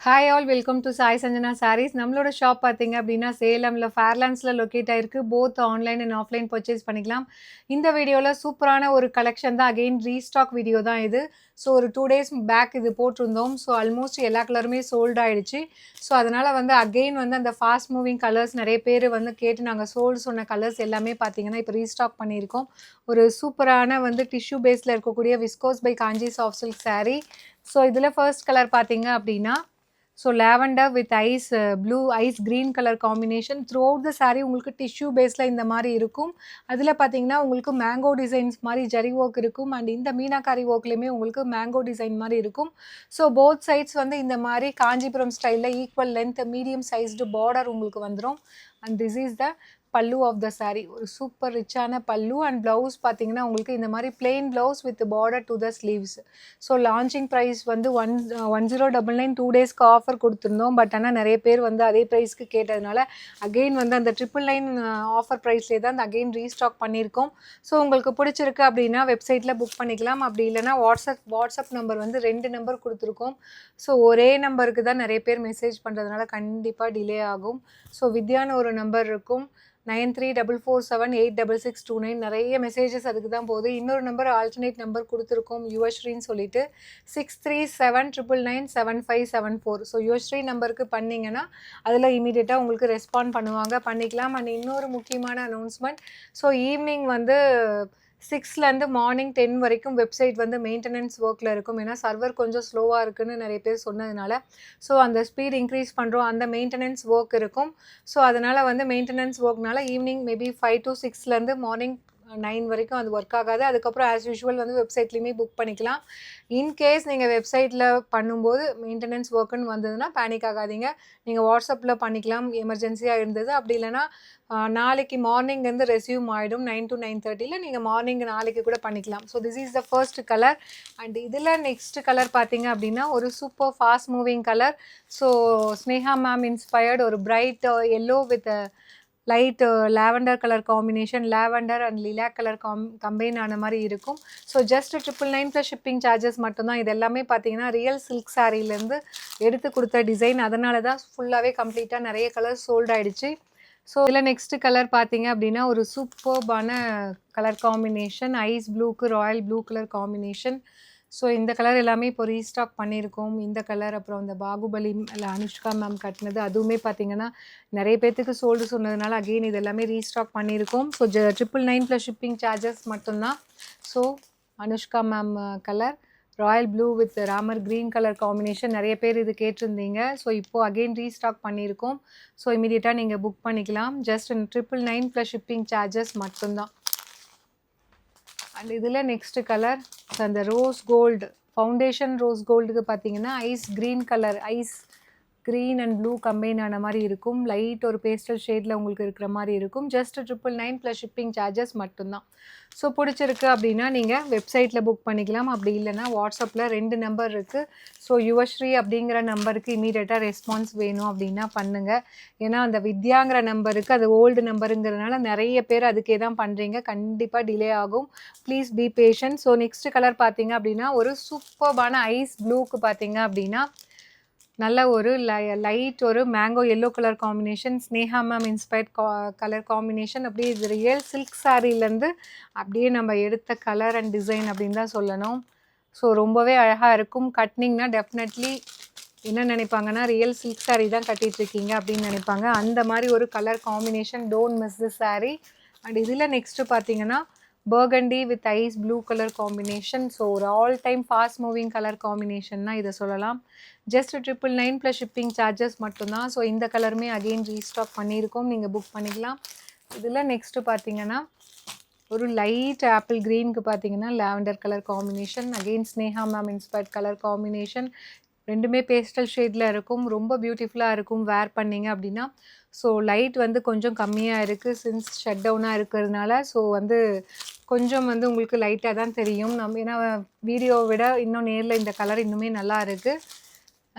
Hi all welcome to Sai Sanjana Sarees. நம்மளோட shop பார்த்தீங்க அப்படின்னா சேலமில் ஃபேர்லாண்ட்ஸில் லொக்கேட் ஆயிருக்கு. Both online and offline purchase பண்ணிக்கலாம். இந்த வீடியோவில் சூப்பரான ஒரு கலெக்ஷன் தான். அகெயின் ரீஸ்டாக் வீடியோ தான் இது. ஸோ ஒரு 2 days பேக் இது போட்டிருந்தோம். ஸோ ஆல்மோஸ்ட் எல்லா கலருமே சோல்ட் ஆகிடுச்சு. ஸோ அதனால் அகெயின் அந்த ஃபாஸ்ட் மூவிங் கலர்ஸ் நிறைய பேர் கேட்டு நாங்கள் சொன்ன கலர்ஸ் எல்லாமே பார்த்தீங்கன்னா இப்போ ரீஸ்டாக் பண்ணியிருக்கோம். ஒரு சூப்பரான டிஷ்யூ பேஸில் இருக்கக்கூடிய viscose by Kanchi soft silk sari. So இதில் ஃபர்ஸ்ட் கலர் பார்த்தீங்க அப்படின்னா lavender with ice blue ice green color combination. Throughout the saree உங்களுக்கு tissue baseல இந்த மாதிரி இருக்கும். அதில் பார்த்தீங்கன்னா உங்களுக்கு மேங்கோ டிசைன்ஸ் மாதிரி ஜரி ஒர்க் இருக்கும். அண்ட் இந்த மீனாக்காரி ஒர்க்லையுமே உங்களுக்கு மேங்கோ டிசைன் மாதிரி இருக்கும். ஸோ போத் சைட்ஸ் இந்த மாதிரி காஞ்சிபுரம் ஸ்டைலில் equal length medium sized border உங்களுக்கு வந்துடும். அண்ட் திஸ் இஸ் த பல்லு ஆஃப் த சாரீ. ஒரு சூப்பர் ரிச்சான பல்லு. அண்ட் ப்ளவுஸ் பார்த்தீங்கன்னா உங்களுக்கு இந்த மாதிரி plain blouse with border to the sleeves. So launching price 1099 2 daysக்கு ஆஃபர் கொடுத்துருந்தோம். பட் ஆனால் நிறைய பேர் அதே ப்ரைஸ்க்கு கேட்டதுனால அகெயின் அந்த 999 ஆஃபர் ப்ரைஸ்லேயே தான் அகெயின் ரீஸ்டாக் பண்ணியிருக்கோம். ஸோ உங்களுக்கு பிடிச்சிருக்கு அப்படின்னா வெப்சைட்டில் புக் பண்ணிக்கலாம். அப்படி இல்லைனா வாட்ஸ்அப் நம்பர் 2 நம்பர் கொடுத்துருக்கோம். ஸோ ஒரே நம்பருக்கு தான் நிறைய பேர் மெசேஜ் பண்ணுறதுனால கண்டிப்பாக டிலே ஆகும். ஸோ வித்யான்னு ஒரு நம்பர் இருக்கும், 9344786629. நிறைய மெசேஜஸ் அதுக்கு தான் போகுது. இன்னொரு நம்பர் ஆல்டர்னேட் நம்பர் கொடுத்துருக்கோம், யுவஸ்ரீன்னு சொல்லிட்டு 6379997574. ஸோ யுவஸ்ரீ நம்பருக்கு பண்ணிங்கன்னா அதில் இமீடியட்டாக உங்களுக்கு ரெஸ்பாண்ட் பண்ணிக்கலாம். அண்ட் இன்னொரு முக்கியமான அனௌன்ஸ்மெண்ட். ஸோ ஈவினிங் 6லேருந்து மார்னிங் 10 வரைக்கும் வெப்சைட் மெயின்டெனன்ஸ் ஒர்க்கில் இருக்கும். ஏன்னா சர்வர் கொஞ்சம் ஸ்லோவாக இருக்குதுன்னு நிறைய பேர் சொன்னதுனால ஸோ அந்த ஸ்பீட் இன்க்ரீஸ் பண்ணுறோம். அந்த மெயின்டெனன்ஸ் ஒர்க் இருக்கும். ஸோ அதனால் மெயின்டெனன்ஸ் ஒர்க்னால ஈவினிங் மேபி 5 to 6லேருந்து மார்னிங் 9 வரைக்கும் அது ஒர்க் ஆகாது. அதுக்கப்புறம் ஆஸ் யூஷுவல் வெப்சைட்லேயுமே புக் பண்ணிக்கலாம். இன்கேஸ் நீங்கள் வெப்சைட்டில் பண்ணும்போது மெயின்டெனன்ஸ் ஒர்க்குன்னு வந்ததுன்னா பேனிக் ஆகாதீங்க. நீங்கள் வாட்ஸ்அப்பில் பண்ணிக்கலாம் எமர்ஜென்சியாக இருந்தது. அப்படி இல்லைனா நாளைக்கு மார்னிங் ரெஸ்யூம் ஆகிடும் 9 to 9:30. நீங்கள் மார்னிங் நாளைக்கு கூட பண்ணிக்கலாம். So this is the first colour. And இதில் நெக்ஸ்ட் கலர் பார்த்தீங்க அப்படின்னா ஒரு super fast moving colour. So Sneha ma'am inspired ஒரு bright yellow with light lavender colour combination, lavender and lilac colour combine ஆன மாதிரி இருக்கும். So just 999 plus shipping charges மட்டும்தான். இது எல்லாமே பார்த்தீங்கன்னா ரியல் சில்க் சாரீலேருந்து எடுத்து கொடுத்த டிசைன். அதனால தான் ஃபுல்லாகவே கம்ப்ளீட்டாக நிறைய கலர் சோல்ட் ஆகிடுச்சு. ஸோ இதில் நெக்ஸ்ட் கலர் பார்த்தீங்க அப்படின்னா ஒரு சூப்பர்பான கலர் காம்பினேஷன், ஐஸ் ப்ளூக்கு royal blue colour combination. So இந்த கலர் எல்லாமே இப்போ ரீஸ்டாக் பண்ணியிருக்கோம். இந்த கலர் அப்புறம் இந்த பாகுபலி இல்லை அனுஷ்கா மேம் கட்டினது அதுவுமே பார்த்தீங்கன்னா நிறைய பேர்த்துக்கு சோல்டு சொன்னதுனால அகெயின் இது எல்லாமே ரீஸ்டாக் பண்ணியிருக்கோம். ஸோ 999 ப்ளஸ் ஷிப்பிங் சார்ஜஸ் மட்டும்தான். So Anushka ma'am colour Royal blue with Ramar green colour combination நிறைய பேர் இது கேட்டிருந்தீங்க. ஸோ இப்போது அகெயின் ரீஸ்டாக் பண்ணியிருக்கோம். ஸோ இமீடியட்டாக நீங்கள் புக் பண்ணிக்கலாம். ஜஸ்ட் 999 ப்ளஸ் ஷிப்பிங் சார்ஜஸ் மட்டும்தான். அண்ட் இதில் நெக்ஸ்ட் கலர் அந்த ரோஸ் கோல்டு ஃபவுண்டேஷன் ரோஸ் கோல்டுக்கு பார்த்தீங்கன்னா ice green colour, ice green and blue combine ஆன மாதிரி இருக்கும். லைட் ஒரு பேஸ்டல் ஷேடில் உங்களுக்கு இருக்கிற மாதிரி இருக்கும். ஜஸ்ட் 999 ப்ளஸ் ஷிப்பிங் சார்ஜஸ் மட்டும்தான். ஸோ பிடிச்சிருக்கு அப்படின்னா நீங்கள் வெப்சைட்டில் புக் பண்ணிக்கலாம். அப்படி இல்லைனா வாட்ஸ்அப்பில் 2 நம்பர் இருக்குது. ஸோ யுவஸ்ரீ அப்படிங்கிற நம்பருக்கு இமீடியட்டாக ரெஸ்பான்ஸ் வேணும் அப்படின்னா பண்ணுங்கள். ஏன்னா அந்த வித்யாங்கிற நம்பருக்கு அது ஓல்டு நம்பருங்கிறதுனால நிறைய பேர் அதுக்கே தான் பண்ணுறீங்க. கண்டிப்பாக டிலே ஆகும். Please be patient. So next colour பார்த்தீங்க அப்படின்னா ஒரு சூப்பர்பான ஐஸ் ப்ளூக்கு பார்த்தீங்க அப்படின்னா நல்ல ஒரு லைட் ஒரு mango yellow colour combination, Sneha ma'am inspired colour combination. அப்படியே இது ரியல் சில்க் சாரீலேருந்து அப்படியே நம்ம எடுத்த கலர் அண்ட் டிசைன் அப்படின்னு தான் சொல்லணும். ஸோ ரொம்பவே அழகாக இருக்கும். கட்டினிங்னா டெஃபினெட்லி என்ன நினைப்பாங்கன்னா ரியல் சில்க் சாரீ தான் கட்டிகிட்ருக்கீங்க அப்படின்னு நினைப்பாங்க. அந்த மாதிரி ஒரு colour combination. Don't miss the sari. And இதில் நெக்ஸ்ட்டு பார்த்தீங்கன்னா burgundy with ice blue colour combination. So ஒரு all time fast moving colour காம்பினேஷன்னா இதை சொல்லலாம். ஜஸ்ட் 999 ப்ளஸ் ஷிப்பிங் சார்ஜஸ் மட்டும்தான். ஸோ இந்த கலருமே அகெயின் ரீஸ்டாக் பண்ணியிருக்கோம். நீங்கள் புக் பண்ணிக்கலாம். இதில் நெக்ஸ்ட்டு பார்த்தீங்கன்னா ஒரு லைட் ஆப்பிள் க்ரீனுக்கு பார்த்தீங்கன்னா lavender colour combination. Again Sneha ma'am inspired colour combination. ரெண்டுமே பேஸ்டல் ஷேடில் இருக்கும். ரொம்ப பியூட்டிஃபுல்லாக இருக்கும் வேர் பண்ணிங்க அப்படின்னா. ஸோ லைட் கொஞ்சம் கம்மியாக இருக்குது சின்ஸ் ஷட் டவுனாக இருக்கிறதுனால. ஸோ கொஞ்சம் உங்களுக்கு லைட்டாக தான் தெரியும். நம்ம ஏன்னா வீடியோவை விட இன்னும் நேரில் இந்த கலர் இன்னுமே நல்லா இருக்குது.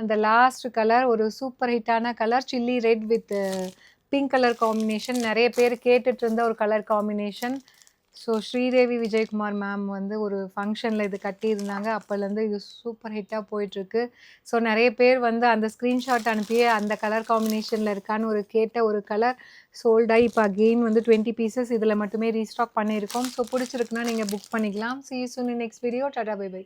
அந்த லாஸ்ட் கலர் ஒரு சூப்பர் ஹிட்டான colour chilli red with pink colour combination. நிறைய பேர் கேட்டுட்டு இருந்த ஒரு colour combination. So Sridevi Vijayakumar ma'am வந்து ஒரு ஃபங்ஷனில் இது கட்டியிருந்தாங்க. அப்போலேருந்து இது சூப்பர் ஹிட்டாக போயிட்டுருக்கு. ஸோ நிறைய பேர் வந்து அந்த ஸ்க்ரீன்ஷாட் அனுப்பியே அந்த கலர் காம்பினேஷனில் இருக்கான்னு கேட்ட ஒரு கலர் சோல்ட் ஆகி இப்போ அகெயின் வந்து 20 பீசஸ் இதில் மட்டுமே ரீஸ்டாக் பண்ணியிருக்கோம். ஸோ பிடிச்சிருக்குன்னா நீங்கள் புக் பண்ணிக்கலாம். See you soon in next video. Tata bye by.